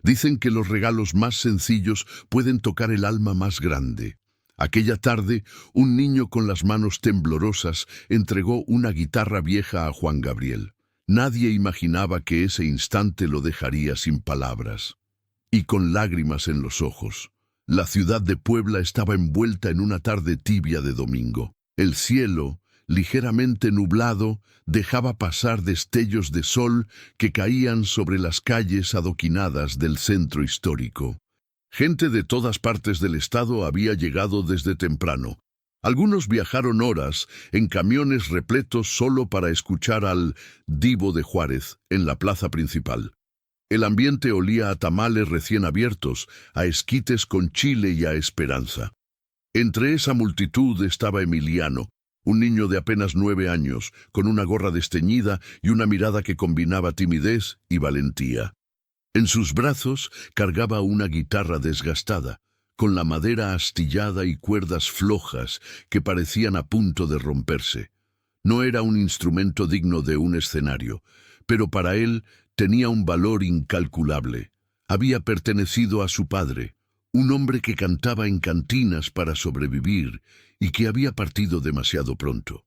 Dicen que los regalos más sencillos pueden tocar el alma más grande. Aquella tarde, un niño con las manos temblorosas entregó una guitarra vieja a Juan Gabriel. Nadie imaginaba que ese instante lo dejaría sin palabras. Y con lágrimas en los ojos. La ciudad de Puebla estaba envuelta en una tarde tibia de domingo. El cielo, ligeramente nublado, dejaba pasar destellos de sol que caían sobre las calles adoquinadas del centro histórico. Gente de todas partes del estado había llegado desde temprano. Algunos viajaron horas en camiones repletos solo para escuchar al Divo de Juárez en la plaza principal. El ambiente olía a tamales recién abiertos, a esquites con chile y a esperanza. Entre esa multitud estaba Emiliano, un niño de apenas 9 años, con una gorra desteñida y una mirada que combinaba timidez y valentía. En sus brazos cargaba una guitarra desgastada, con la madera astillada y cuerdas flojas que parecían a punto de romperse. No era un instrumento digno de un escenario, pero para él tenía un valor incalculable. Había pertenecido a su padre, un hombre que cantaba en cantinas para sobrevivir y que había partido demasiado pronto.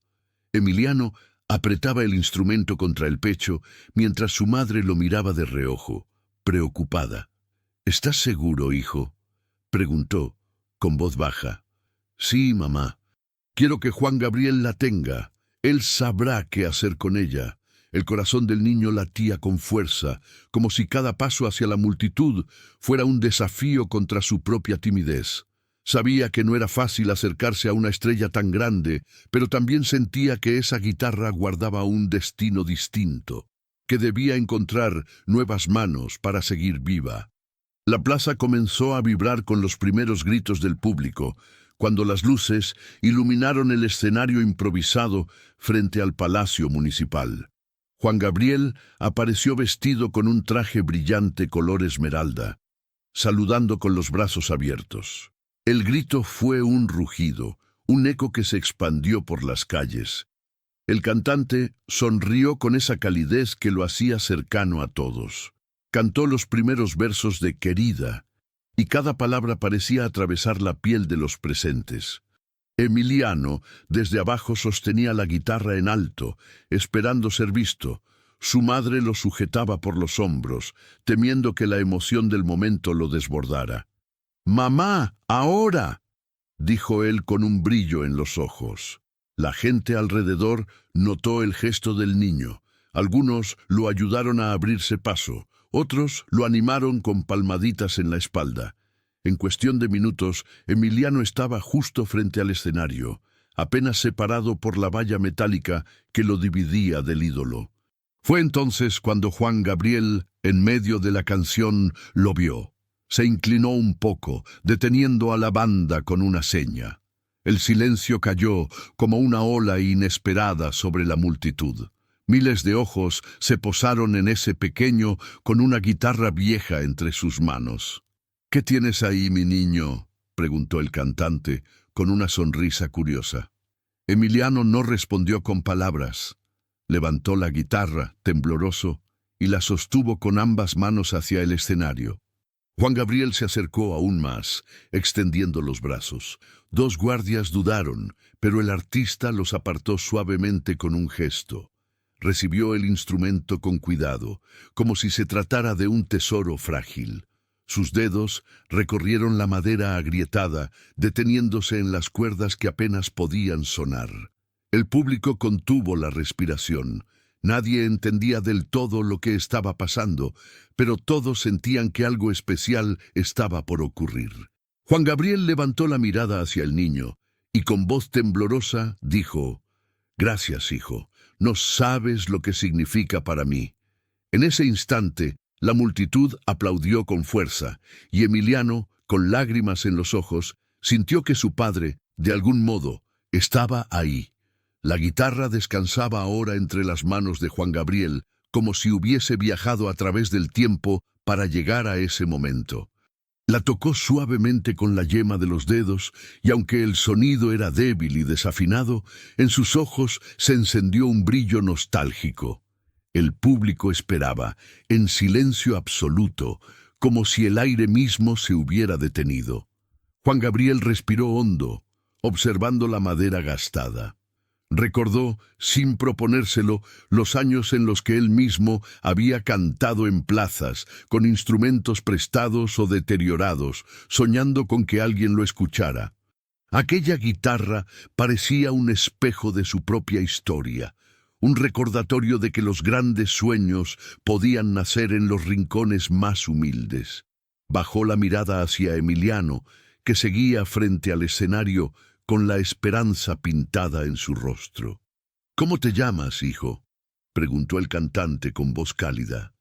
Emiliano apretaba el instrumento contra el pecho mientras su madre lo miraba de reojo, preocupada. «¿Estás seguro, hijo?», preguntó, con voz baja. «Sí, mamá. Quiero que Juan Gabriel la tenga. Él sabrá qué hacer con ella». El corazón del niño latía con fuerza, como si cada paso hacia la multitud fuera un desafío contra su propia timidez. Sabía que no era fácil acercarse a una estrella tan grande, pero también sentía que esa guitarra guardaba un destino distinto, que debía encontrar nuevas manos para seguir viva. La plaza comenzó a vibrar con los primeros gritos del público, cuando las luces iluminaron el escenario improvisado frente al Palacio Municipal. Juan Gabriel apareció vestido con un traje brillante color esmeralda, saludando con los brazos abiertos. El grito fue un rugido, un eco que se expandió por las calles. El cantante sonrió con esa calidez que lo hacía cercano a todos. Cantó los primeros versos de Querida, y cada palabra parecía atravesar la piel de los presentes. Emiliano, desde abajo, sostenía la guitarra en alto, esperando ser visto. Su madre lo sujetaba por los hombros, temiendo que la emoción del momento lo desbordara. «¡Mamá, ahora!», dijo él con un brillo en los ojos. La gente alrededor notó el gesto del niño. Algunos lo ayudaron a abrirse paso, otros lo animaron con palmaditas en la espalda. En cuestión de minutos, Emiliano estaba justo frente al escenario, apenas separado por la valla metálica que lo dividía del ídolo. Fue entonces cuando Juan Gabriel, en medio de la canción, lo vio. Se inclinó un poco, deteniendo a la banda con una seña. El silencio cayó como una ola inesperada sobre la multitud. Miles de ojos se posaron en ese pequeño con una guitarra vieja entre sus manos. «¿Qué tienes ahí, mi niño?», preguntó el cantante, con una sonrisa curiosa. Emiliano no respondió con palabras. Levantó la guitarra, tembloroso, y la sostuvo con ambas manos hacia el escenario. Juan Gabriel se acercó aún más, extendiendo los brazos. 2 guardias dudaron, pero el artista los apartó suavemente con un gesto. Recibió el instrumento con cuidado, como si se tratara de un tesoro frágil. Sus dedos recorrieron la madera agrietada, deteniéndose en las cuerdas que apenas podían sonar. El público contuvo la respiración. Nadie entendía del todo lo que estaba pasando, pero todos sentían que algo especial estaba por ocurrir. Juan Gabriel levantó la mirada hacia el niño y con voz temblorosa dijo: «Gracias, hijo. No sabes lo que significa para mí». En ese instante, la multitud aplaudió con fuerza, y Emiliano, con lágrimas en los ojos, sintió que su padre, de algún modo, estaba ahí. La guitarra descansaba ahora entre las manos de Juan Gabriel, como si hubiese viajado a través del tiempo para llegar a ese momento. La tocó suavemente con la yema de los dedos, y aunque el sonido era débil y desafinado, en sus ojos se encendió un brillo nostálgico. El público esperaba, en silencio absoluto, como si el aire mismo se hubiera detenido. Juan Gabriel respiró hondo, observando la madera gastada. Recordó, sin proponérselo, los años en los que él mismo había cantado en plazas, con instrumentos prestados o deteriorados, soñando con que alguien lo escuchara. Aquella guitarra parecía un espejo de su propia historia, un recordatorio de que los grandes sueños podían nacer en los rincones más humildes. Bajó la mirada hacia Emiliano, que seguía frente al escenario con la esperanza pintada en su rostro. «¿Cómo te llamas, hijo?», preguntó el cantante con voz cálida.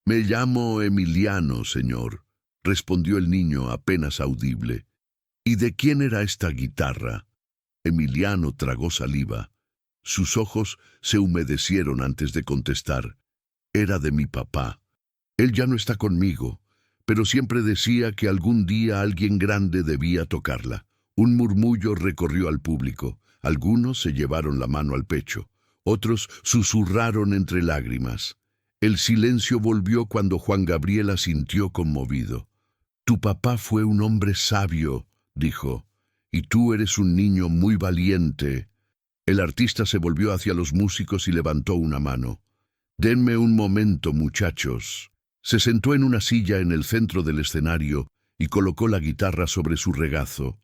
«Me llamo Emiliano, señor», respondió el niño apenas audible. «¿Y de quién era esta guitarra?». Emiliano tragó saliva. Sus ojos se humedecieron antes de contestar. «Era de mi papá. Él ya no está conmigo, pero siempre decía que algún día alguien grande debía tocarla». Un murmullo recorrió al público. Algunos se llevaron la mano al pecho. Otros susurraron entre lágrimas. El silencio volvió cuando Juan Gabriel asintió conmovido. «Tu papá fue un hombre sabio», dijo, «y tú eres un niño muy valiente». El artista se volvió hacia los músicos y levantó una mano. «Denme un momento, muchachos». Se sentó en una silla en el centro del escenario y colocó la guitarra sobre su regazo.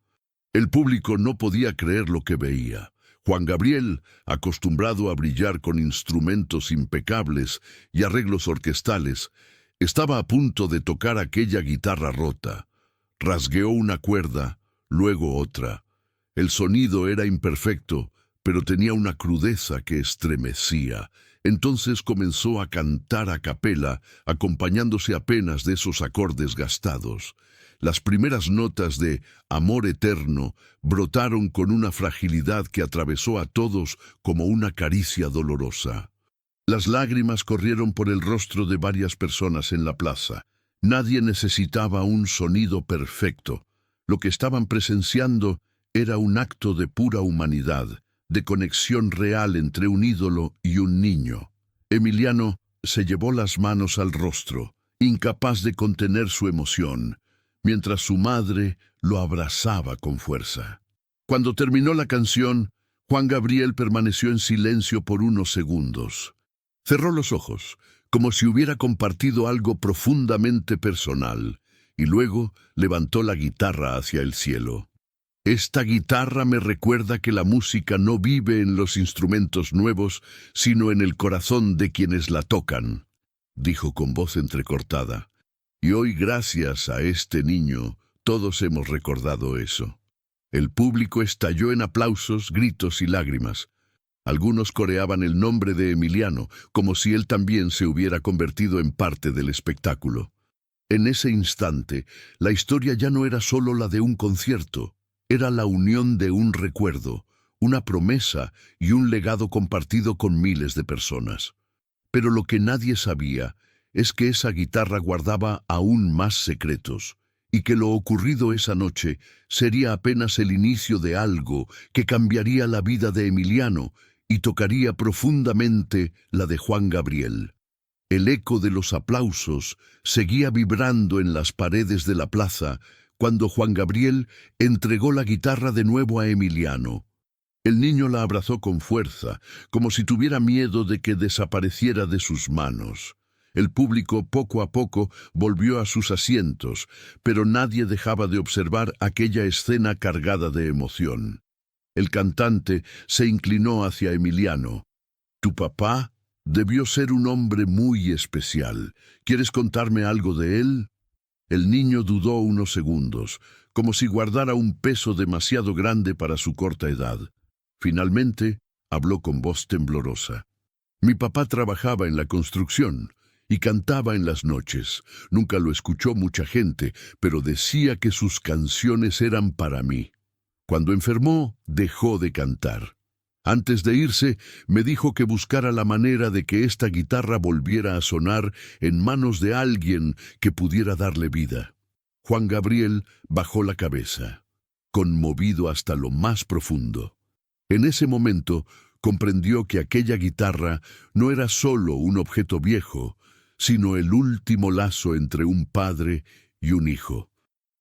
El público no podía creer lo que veía. Juan Gabriel, acostumbrado a brillar con instrumentos impecables y arreglos orquestales, estaba a punto de tocar aquella guitarra rota. Rasgueó una cuerda, luego otra. El sonido era imperfecto, pero tenía una crudeza que estremecía. Entonces comenzó a cantar a capela, acompañándose apenas de esos acordes gastados. Las primeras notas de Amor Eterno brotaron con una fragilidad que atravesó a todos como una caricia dolorosa. Las lágrimas corrieron por el rostro de varias personas en la plaza. Nadie necesitaba un sonido perfecto. Lo que estaban presenciando era un acto de pura humanidad, de conexión real entre un ídolo y un niño. Emiliano se llevó las manos al rostro, incapaz de contener su emoción, mientras su madre lo abrazaba con fuerza. Cuando terminó la canción, Juan Gabriel permaneció en silencio por unos segundos. Cerró los ojos, como si hubiera compartido algo profundamente personal, y luego levantó la guitarra hacia el cielo. «Esta guitarra me recuerda que la música no vive en los instrumentos nuevos, sino en el corazón de quienes la tocan», dijo con voz entrecortada. «Y hoy, gracias a este niño, todos hemos recordado eso». El público estalló en aplausos, gritos y lágrimas. Algunos coreaban el nombre de Emiliano, como si él también se hubiera convertido en parte del espectáculo. En ese instante, la historia ya no era solo la de un concierto, era la unión de un recuerdo, una promesa y un legado compartido con miles de personas. Pero lo que nadie sabía es que esa guitarra guardaba aún más secretos, y que lo ocurrido esa noche sería apenas el inicio de algo que cambiaría la vida de Emiliano y tocaría profundamente la de Juan Gabriel. El eco de los aplausos seguía vibrando en las paredes de la plaza cuando Juan Gabriel entregó la guitarra de nuevo a Emiliano. El niño la abrazó con fuerza, como si tuviera miedo de que desapareciera de sus manos. El público poco a poco volvió a sus asientos, pero nadie dejaba de observar aquella escena cargada de emoción. El cantante se inclinó hacia Emiliano. «Tu papá debió ser un hombre muy especial. ¿Quieres contarme algo de él?». El niño dudó unos segundos, como si guardara un peso demasiado grande para su corta edad. Finalmente, habló con voz temblorosa. «Mi papá trabajaba en la construcción y cantaba en las noches. Nunca lo escuchó mucha gente, pero decía que sus canciones eran para mí. Cuando enfermó, dejó de cantar. Antes de irse, me dijo que buscara la manera de que esta guitarra volviera a sonar en manos de alguien que pudiera darle vida». Juan Gabriel bajó la cabeza, conmovido hasta lo más profundo. En ese momento, comprendió que aquella guitarra no era solo un objeto viejo, sino el último lazo entre un padre y un hijo.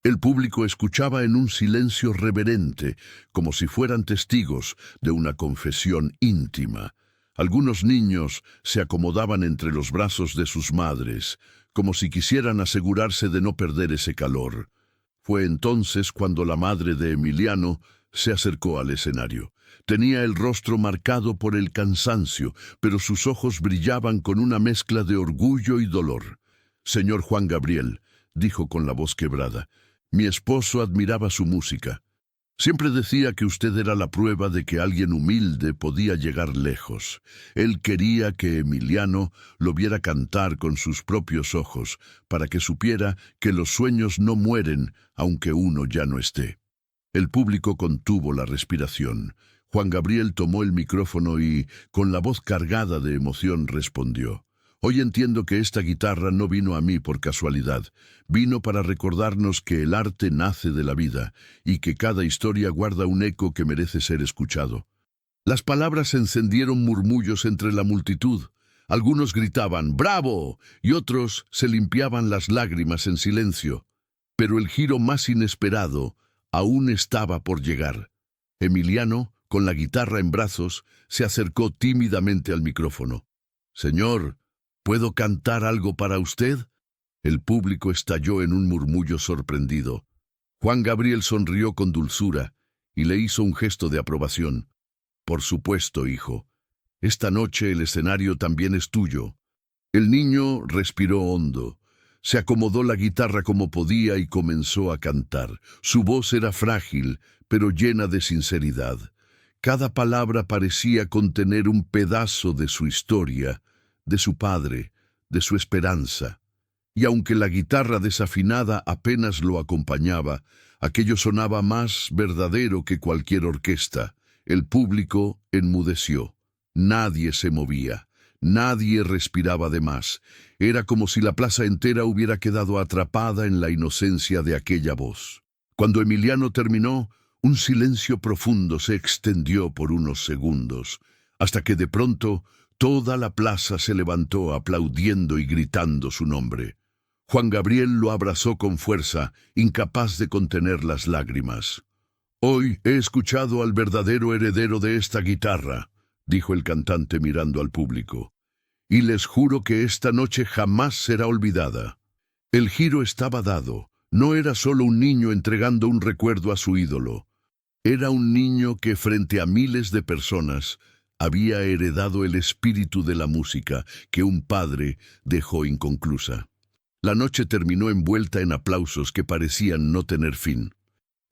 El público escuchaba en un silencio reverente, como si fueran testigos de una confesión íntima. Algunos niños se acomodaban entre los brazos de sus madres, como si quisieran asegurarse de no perder ese calor. Fue entonces cuando la madre de Emiliano se acercó al escenario. Tenía el rostro marcado por el cansancio, pero sus ojos brillaban con una mezcla de orgullo y dolor. «Señor Juan Gabriel», dijo con la voz quebrada, «mi esposo admiraba su música. Siempre decía que usted era la prueba de que alguien humilde podía llegar lejos. Él quería que Emiliano lo viera cantar con sus propios ojos, para que supiera que los sueños no mueren aunque uno ya no esté». El público contuvo la respiración. Juan Gabriel tomó el micrófono y, con la voz cargada de emoción, respondió: «Hoy entiendo que esta guitarra no vino a mí por casualidad. Vino para recordarnos que el arte nace de la vida y que cada historia guarda un eco que merece ser escuchado». Las palabras encendieron murmullos entre la multitud. Algunos gritaban «¡Bravo!» y otros se limpiaban las lágrimas en silencio. Pero el giro más inesperado aún estaba por llegar. Emiliano, con la guitarra en brazos, se acercó tímidamente al micrófono. «Señor, ¿puedo cantar algo para usted?». El público estalló en un murmullo sorprendido. Juan Gabriel sonrió con dulzura y le hizo un gesto de aprobación. «Por supuesto, hijo. Esta noche el escenario también es tuyo». El niño respiró hondo. Se acomodó la guitarra como podía y comenzó a cantar. Su voz era frágil, pero llena de sinceridad. Cada palabra parecía contener un pedazo de su historia, de su padre, de su esperanza. Y aunque la guitarra desafinada apenas lo acompañaba, aquello sonaba más verdadero que cualquier orquesta. El público enmudeció. Nadie se movía. Nadie respiraba de más. Era como si la plaza entera hubiera quedado atrapada en la inocencia de aquella voz. Cuando Emiliano terminó, un silencio profundo se extendió por unos segundos, hasta que de pronto toda la plaza se levantó aplaudiendo y gritando su nombre. Juan Gabriel lo abrazó con fuerza, incapaz de contener las lágrimas. «Hoy he escuchado al verdadero heredero de esta guitarra», dijo el cantante mirando al público, «y les juro que esta noche jamás será olvidada». El giro estaba dado. No era solo un niño entregando un recuerdo a su ídolo. Era un niño que, frente a miles de personas, había heredado el espíritu de la música que un padre dejó inconclusa. La noche terminó envuelta en aplausos que parecían no tener fin.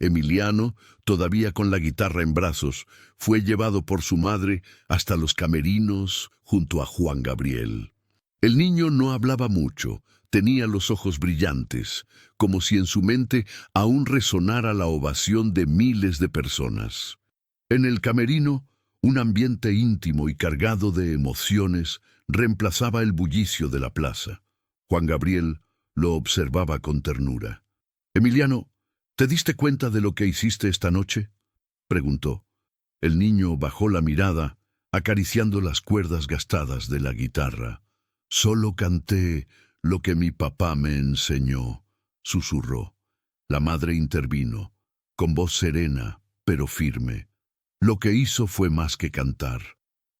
Emiliano, todavía con la guitarra en brazos, fue llevado por su madre hasta los camerinos junto a Juan Gabriel. El niño no hablaba mucho, tenía los ojos brillantes, como si en su mente aún resonara la ovación de miles de personas. En el camerino, un ambiente íntimo y cargado de emociones reemplazaba el bullicio de la plaza. Juan Gabriel lo observaba con ternura. «Emiliano, ¿te diste cuenta de lo que hiciste esta noche?», preguntó. El niño bajó la mirada, acariciando las cuerdas gastadas de la guitarra. «Solo canté lo que mi papá me enseñó», susurró. La madre intervino, con voz serena, pero firme. «Lo que hizo fue más que cantar.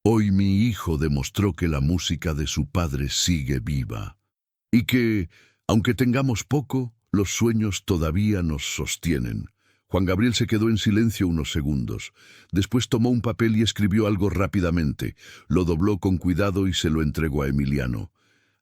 Hoy mi hijo demostró que la música de su padre sigue viva. Y que, aunque tengamos poco, los sueños todavía nos sostienen». Juan Gabriel se quedó en silencio unos segundos. Después tomó un papel y escribió algo rápidamente. Lo dobló con cuidado y se lo entregó a Emiliano.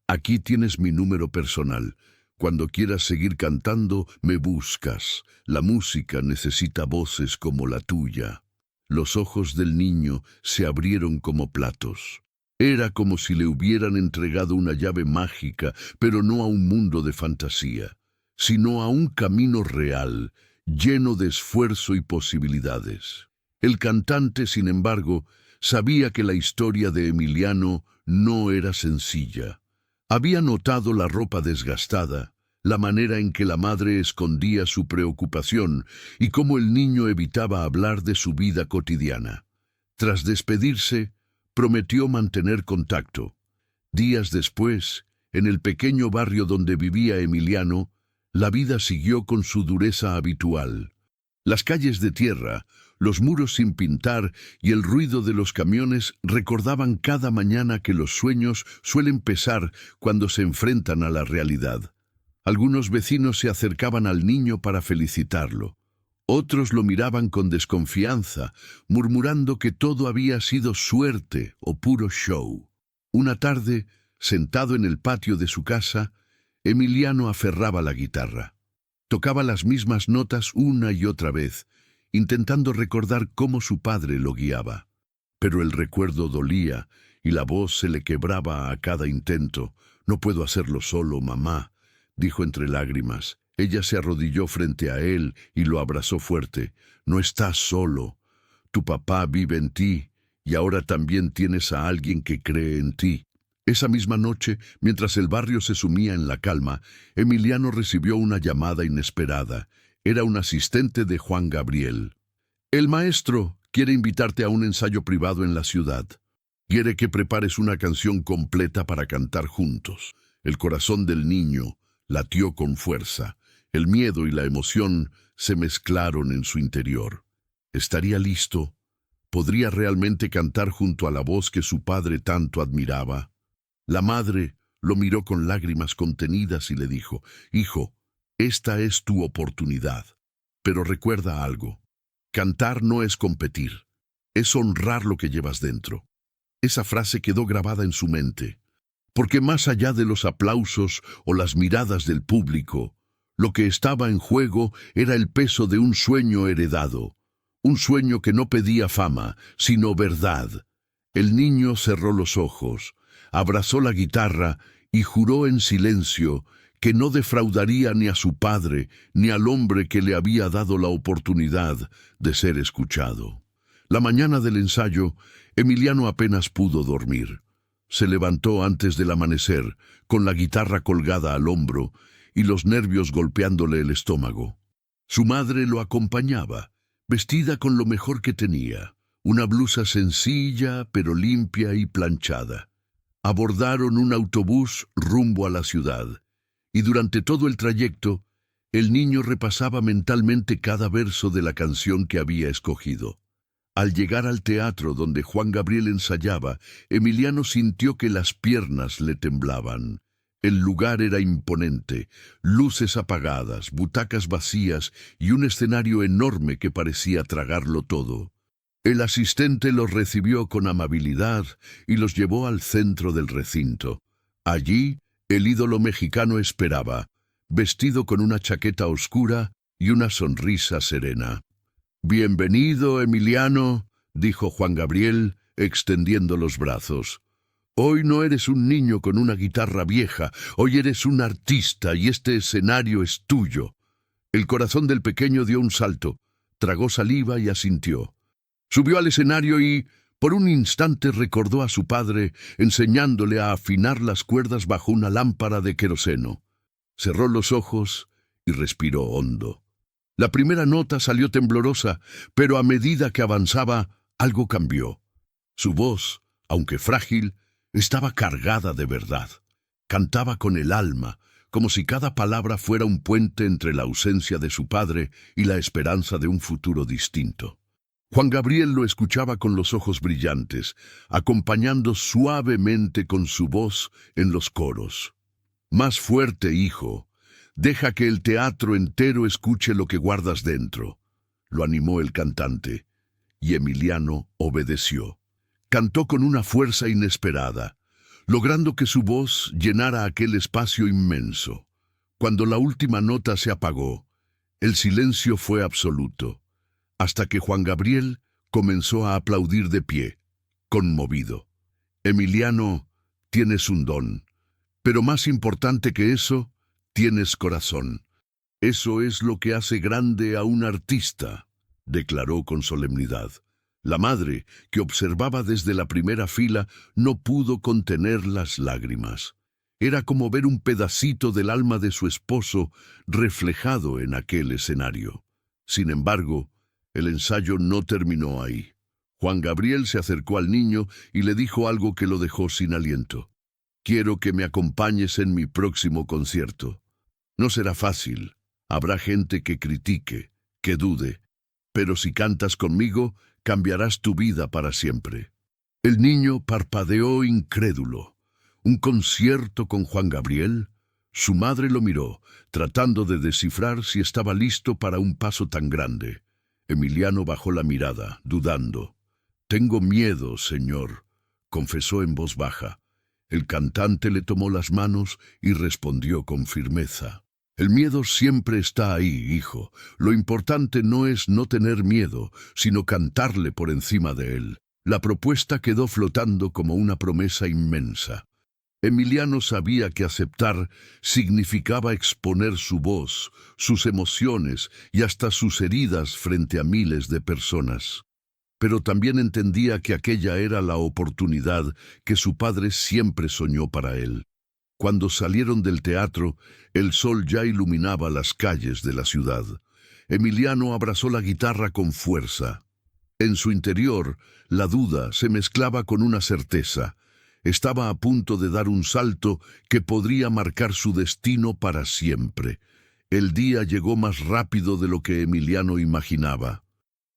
«Aquí tienes mi número personal. Cuando quieras seguir cantando, me buscas. La música necesita voces como la tuya». Los ojos del niño se abrieron como platos. Era como si le hubieran entregado una llave mágica, pero no a un mundo de fantasía, sino a un camino real, lleno de esfuerzo y posibilidades. El cantante, sin embargo, sabía que la historia de Emiliano no era sencilla. Había notado la ropa desgastada, la manera en que la madre escondía su preocupación y cómo el niño evitaba hablar de su vida cotidiana. Tras despedirse, prometió mantener contacto. Días después, En el pequeño barrio donde vivía Emiliano, la vida siguió con su dureza habitual. Las calles de tierra, los muros sin pintar y el ruido de los camiones recordaban cada mañana que los sueños suelen pesar cuando se enfrentan a la realidad. Algunos vecinos se acercaban al niño para felicitarlo. Otros lo miraban con desconfianza, murmurando que todo había sido suerte o puro show. Una tarde, sentado en el patio de su casa, Emiliano aferraba la guitarra. Tocaba las mismas notas una y otra vez, intentando recordar cómo su padre lo guiaba. Pero el recuerdo dolía y la voz se le quebraba a cada intento. «No puedo hacerlo solo, mamá», dijo entre lágrimas. Ella se arrodilló frente a él y lo abrazó fuerte. «No estás solo. Tu papá vive en ti y ahora también tienes a alguien que cree en ti». Esa misma noche, mientras el barrio se sumía en la calma, Emiliano recibió una llamada inesperada. Era un asistente de Juan Gabriel. «El maestro quiere invitarte a un ensayo privado en la ciudad. Quiere que prepares una canción completa para cantar juntos». El corazón del niño latió con fuerza. El miedo y la emoción se mezclaron en su interior. ¿Estaría listo? ¿Podría realmente cantar junto a la voz que su padre tanto admiraba? La madre lo miró con lágrimas contenidas y le dijo: «Hijo, esta es tu oportunidad. Pero recuerda algo. Cantar no es competir. Es honrar lo que llevas dentro». Esa frase quedó grabada en su mente. Porque más allá de los aplausos o las miradas del público, lo que estaba en juego era el peso de un sueño heredado. Un sueño que no pedía fama, sino verdad. El niño cerró los ojos, abrazó la guitarra y juró en silencio que no defraudaría ni a su padre ni al hombre que le había dado la oportunidad de ser escuchado. La mañana del ensayo, Emiliano apenas pudo dormir. Se levantó antes del amanecer, con la guitarra colgada al hombro y los nervios golpeándole el estómago. Su madre lo acompañaba, vestida con lo mejor que tenía, una blusa sencilla pero limpia y planchada. Abordaron un autobús rumbo a la ciudad, y durante todo el trayecto, el niño repasaba mentalmente cada verso de la canción que había escogido. Al llegar al teatro donde Juan Gabriel ensayaba, Emiliano sintió que las piernas le temblaban. El lugar era imponente, luces apagadas, butacas vacías y un escenario enorme que parecía tragarlo todo. El asistente los recibió con amabilidad y los llevó al centro del recinto. Allí, el ídolo mexicano esperaba, vestido con una chaqueta oscura y una sonrisa serena. «Bienvenido, Emiliano», dijo Juan Gabriel, extendiendo los brazos. «Hoy no eres un niño con una guitarra vieja, hoy eres un artista y este escenario es tuyo». El corazón del pequeño dio un salto, tragó saliva y asintió. Subió al escenario y, por un instante, recordó a su padre enseñándole a afinar las cuerdas bajo una lámpara de queroseno. Cerró los ojos y respiró hondo. La primera nota salió temblorosa, pero a medida que avanzaba, algo cambió. Su voz, aunque frágil, estaba cargada de verdad. Cantaba con el alma, como si cada palabra fuera un puente entre la ausencia de su padre y la esperanza de un futuro distinto. Juan Gabriel lo escuchaba con los ojos brillantes, acompañando suavemente con su voz en los coros. «Más fuerte, hijo. Deja que el teatro entero escuche lo que guardas dentro», lo animó el cantante, y Emiliano obedeció. Cantó con una fuerza inesperada, logrando que su voz llenara aquel espacio inmenso. Cuando la última nota se apagó, el silencio fue absoluto, hasta que Juan Gabriel comenzó a aplaudir de pie, conmovido. «Emiliano, tienes un don, pero más importante que eso, tienes corazón. Eso es lo que hace grande a un artista», declaró con solemnidad. La madre, que observaba desde la primera fila, no pudo contener las lágrimas. Era como ver un pedacito del alma de su esposo reflejado en aquel escenario. Sin embargo, el ensayo no terminó ahí. Juan Gabriel se acercó al niño y le dijo algo que lo dejó sin aliento. Quiero que me acompañes en mi próximo concierto. No será fácil. Habrá gente que critique, que dude. Pero si cantas conmigo, cambiarás tu vida para siempre. El niño parpadeó incrédulo. ¿Un concierto con Juan Gabriel? Su madre lo miró, tratando de descifrar si estaba listo para un paso tan grande. Emiliano bajó la mirada, dudando. «Tengo miedo, señor», confesó en voz baja. El cantante le tomó las manos y respondió con firmeza. «El miedo siempre está ahí, hijo. Lo importante no es no tener miedo, sino cantarle por encima de él». La propuesta quedó flotando como una promesa inmensa. Emiliano sabía que aceptar significaba exponer su voz, sus emociones y hasta sus heridas frente a miles de personas. Pero también entendía que aquella era la oportunidad que su padre siempre soñó para él. Cuando salieron del teatro, el sol ya iluminaba las calles de la ciudad. Emiliano abrazó la guitarra con fuerza. En su interior, la duda se mezclaba con una certeza. Estaba a punto de dar un salto que podría marcar su destino para siempre. El día llegó más rápido de lo que Emiliano imaginaba.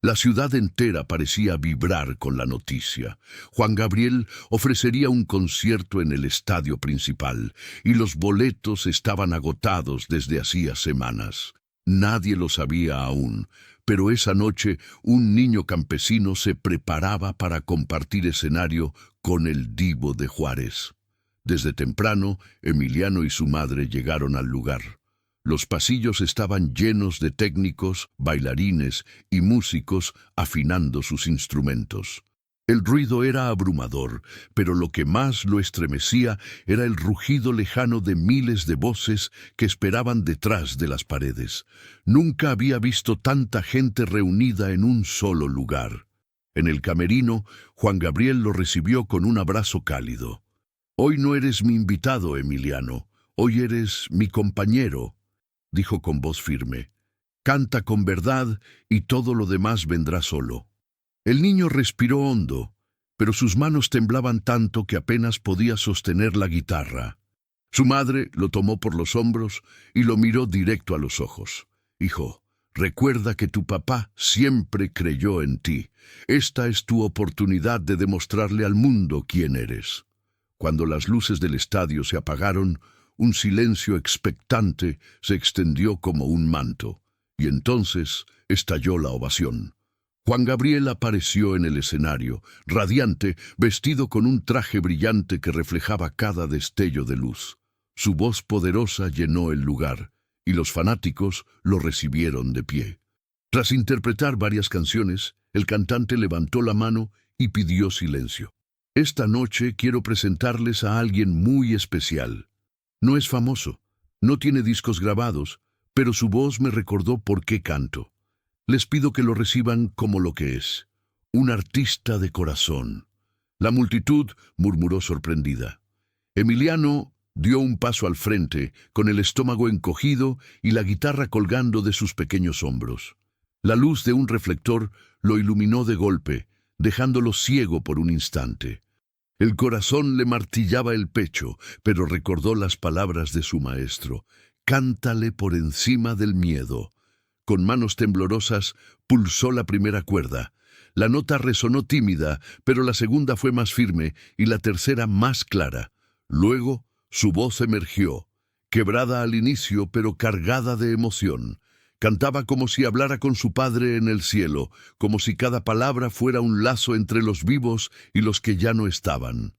La ciudad entera parecía vibrar con la noticia. Juan Gabriel ofrecería un concierto en el estadio principal, y los boletos estaban agotados desde hacía semanas. Nadie lo sabía aún, pero esa noche un niño campesino se preparaba para compartir escenario con el Divo de Juárez. Desde temprano, Emiliano y su madre llegaron al lugar. Los pasillos estaban llenos de técnicos, bailarines y músicos afinando sus instrumentos. El ruido era abrumador, pero lo que más lo estremecía era el rugido lejano de miles de voces que esperaban detrás de las paredes. Nunca había visto tanta gente reunida en un solo lugar. En el camerino, Juan Gabriel lo recibió con un abrazo cálido. «Hoy no eres mi invitado, Emiliano. Hoy eres mi compañero», dijo con voz firme. «Canta con verdad y todo lo demás vendrá solo». El niño respiró hondo, pero sus manos temblaban tanto que apenas podía sostener la guitarra. Su madre lo tomó por los hombros y lo miró directo a los ojos. «Hijo, recuerda que tu papá siempre creyó en ti. Esta es tu oportunidad de demostrarle al mundo quién eres». Cuando las luces del estadio se apagaron, un silencio expectante se extendió como un manto, y entonces estalló la ovación. Juan Gabriel apareció en el escenario, radiante, vestido con un traje brillante que reflejaba cada destello de luz. Su voz poderosa llenó el lugar, y los fanáticos lo recibieron de pie. Tras interpretar varias canciones, el cantante levantó la mano y pidió silencio. «Esta noche quiero presentarles a alguien muy especial. No es famoso, no tiene discos grabados, pero su voz me recordó por qué canto. Les pido que lo reciban como lo que es, un artista de corazón». La multitud murmuró sorprendida. Emiliano dio un paso al frente, con el estómago encogido y la guitarra colgando de sus pequeños hombros. La luz de un reflector lo iluminó de golpe, dejándolo ciego por un instante. El corazón le martillaba el pecho, pero recordó las palabras de su maestro. «Cántale por encima del miedo». Con manos temblorosas pulsó la primera cuerda. La nota resonó tímida, pero la segunda fue más firme y la tercera más clara. Luego su voz emergió, quebrada al inicio pero cargada de emoción. Cantaba como si hablara con su padre en el cielo, como si cada palabra fuera un lazo entre los vivos y los que ya no estaban.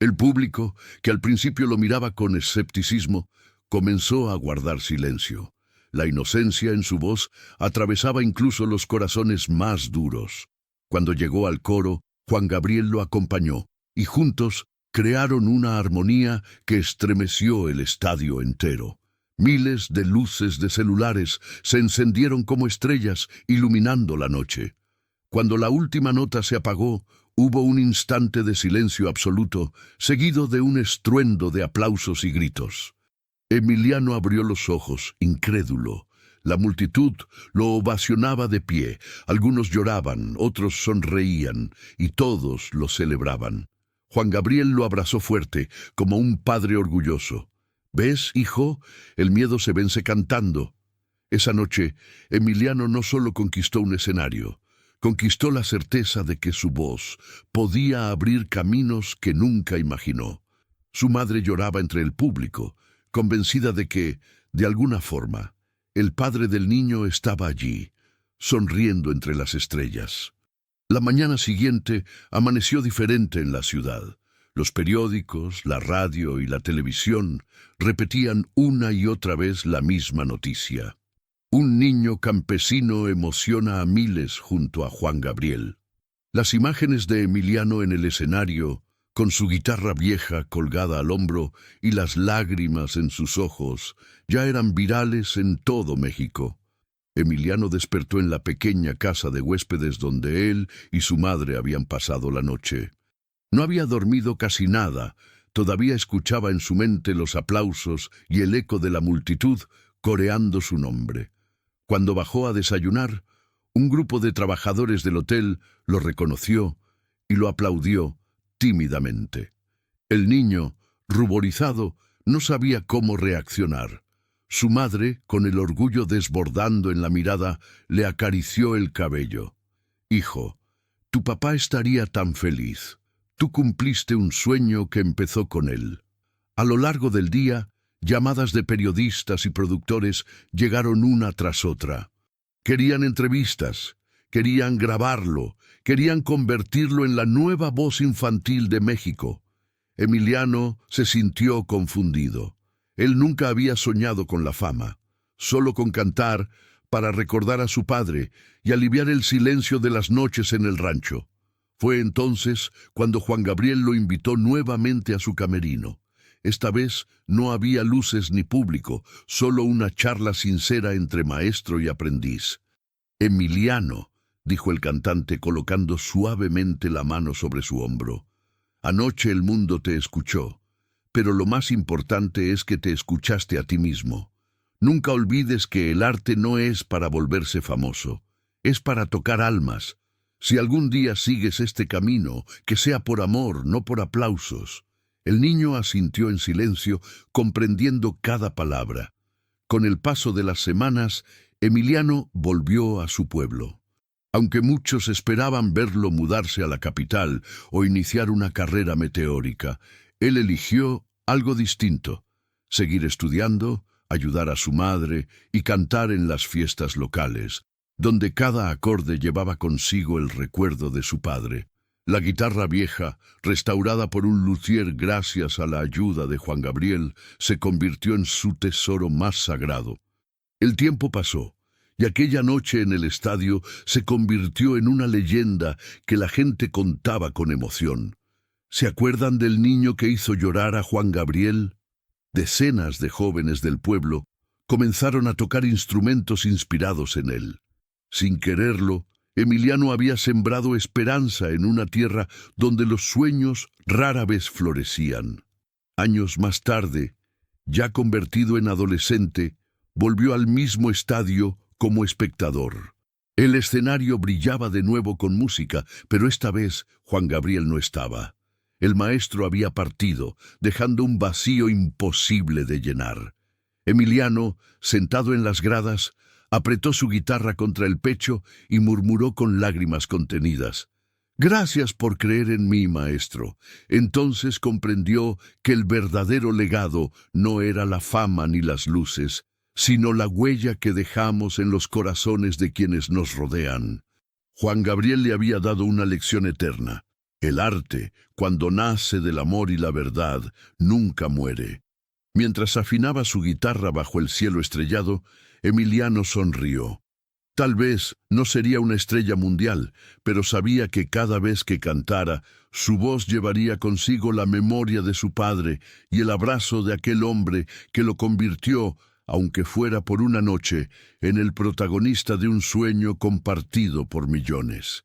El público, que al principio lo miraba con escepticismo, comenzó a guardar silencio. La inocencia en su voz atravesaba incluso los corazones más duros. Cuando llegó al coro, Juan Gabriel lo acompañó, y juntos crearon una armonía que estremeció el estadio entero. Miles de luces de celulares se encendieron como estrellas, iluminando la noche. Cuando la última nota se apagó, hubo un instante de silencio absoluto, seguido de un estruendo de aplausos y gritos. Emiliano abrió los ojos, incrédulo. La multitud lo ovacionaba de pie. Algunos lloraban, otros sonreían, y todos lo celebraban. Juan Gabriel lo abrazó fuerte, como un padre orgulloso. «¿Ves, hijo? El miedo se vence cantando». Esa noche, Emiliano no solo conquistó un escenario, conquistó la certeza de que su voz podía abrir caminos que nunca imaginó. Su madre lloraba entre el público, convencida de que, de alguna forma, el padre del niño estaba allí, sonriendo entre las estrellas. La mañana siguiente amaneció diferente en la ciudad. Los periódicos, la radio y la televisión repetían una y otra vez la misma noticia. Un niño campesino emociona a miles junto a Juan Gabriel. Las imágenes de Emiliano en el escenario, con su guitarra vieja colgada al hombro y las lágrimas en sus ojos, ya eran virales en todo México. Emiliano despertó en la pequeña casa de huéspedes donde él y su madre habían pasado la noche. No había dormido casi nada, todavía escuchaba en su mente los aplausos y el eco de la multitud coreando su nombre. Cuando bajó a desayunar, un grupo de trabajadores del hotel lo reconoció y lo aplaudió tímidamente. El niño, ruborizado, no sabía cómo reaccionar. Su madre, con el orgullo desbordando en la mirada, le acarició el cabello. «Hijo, tu papá estaría tan feliz. Tú cumpliste un sueño que empezó con él». A lo largo del día, llamadas de periodistas y productores llegaron una tras otra. Querían entrevistas, querían grabarlo, querían convertirlo en la nueva voz infantil de México. Emiliano se sintió confundido. Él nunca había soñado con la fama, solo con cantar para recordar a su padre y aliviar el silencio de las noches en el rancho. Fue entonces cuando Juan Gabriel lo invitó nuevamente a su camerino. Esta vez no había luces ni público, solo una charla sincera entre maestro y aprendiz. «Emiliano», dijo el cantante colocando suavemente la mano sobre su hombro, «anoche el mundo te escuchó, pero lo más importante es que te escuchaste a ti mismo. Nunca olvides que el arte no es para volverse famoso, es para tocar almas. Si algún día sigues este camino, que sea por amor, no por aplausos». El niño asintió en silencio, comprendiendo cada palabra. Con el paso de las semanas, Emiliano volvió a su pueblo. Aunque muchos esperaban verlo mudarse a la capital o iniciar una carrera meteórica, él eligió algo distinto: seguir estudiando, ayudar a su madre y cantar en las fiestas locales, donde cada acorde llevaba consigo el recuerdo de su padre. La guitarra vieja, restaurada por un luthier gracias a la ayuda de Juan Gabriel, se convirtió en su tesoro más sagrado. El tiempo pasó, y aquella noche en el estadio se convirtió en una leyenda que la gente contaba con emoción. ¿Se acuerdan del niño que hizo llorar a Juan Gabriel? Decenas de jóvenes del pueblo comenzaron a tocar instrumentos inspirados en él. Sin quererlo, Emiliano había sembrado esperanza en una tierra donde los sueños rara vez florecían. Años más tarde, ya convertido en adolescente, volvió al mismo estadio como espectador. El escenario brillaba de nuevo con música, pero esta vez Juan Gabriel no estaba. El maestro había partido, dejando un vacío imposible de llenar. Emiliano, sentado en las gradas, apretó su guitarra contra el pecho y murmuró con lágrimas contenidas: «Gracias por creer en mí, maestro». Entonces comprendió que el verdadero legado no era la fama ni las luces, sino la huella que dejamos en los corazones de quienes nos rodean. Juan Gabriel le había dado una lección eterna. El arte, cuando nace del amor y la verdad, nunca muere. Mientras afinaba su guitarra bajo el cielo estrellado, Emiliano sonrió. Tal vez no sería una estrella mundial, pero sabía que cada vez que cantara, su voz llevaría consigo la memoria de su padre y el abrazo de aquel hombre que lo convirtió, aunque fuera por una noche, en el protagonista de un sueño compartido por millones.